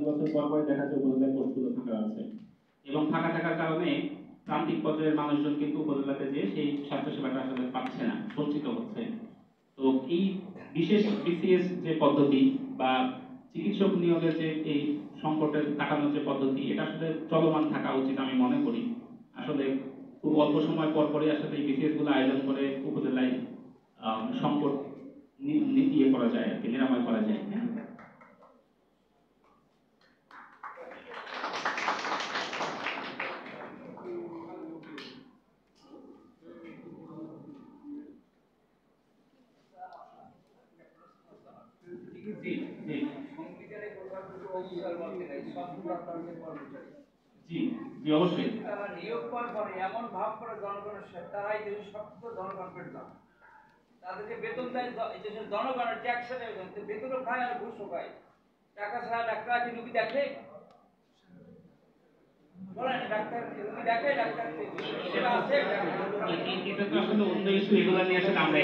বছর পর পরে দেখা যায় উপজেলায় পোস্টগুলো ফাঁকা আছে এবং ফাঁকা থাকার কারণে প্রান্তিক পর্যায়ের মানুষজন কিন্তু উপজেলাতে যে সেই স্বাস্থ্যসেবাটা আসলে পাচ্ছে না, বঞ্চিত হচ্ছে। তো এই বিশেষ বিসিএস যে পদ্ধতি বা চিকিৎসক নিয়োগের যে এই সংকটের কাটানোর যে পদ্ধতি, এটা আসলে চলমান থাকা উচিত আমি মনে করি। আসলে খুব অল্প সময় পর পরই আসলে এই বিসিএস গুলো আয়োজন করে উপজেলায় সংকট ইয়ে করা যায় আর কি, নিরাময় করা যায়। জি জি অবশ্যই তারা নিয়োগ পাওয়ার পরে এমন ভাব করে জনগণের তারাই যদি সত্য জনগণ পেতাম, তাদেরকে বেতন দেয় দেশের জনগণের ট্যাক্সের বেতনও খায় আর ঘুষও খায়। টাকা ছাড়া ডাক্তার কি রুগী দেখে? বলেন ডাক্তার রুগী দেখে? ডাক্তার সেবা আছে? এটা তো আসলে অন্য ইস্যু, এগুলো নিয়ে আসলে আমরা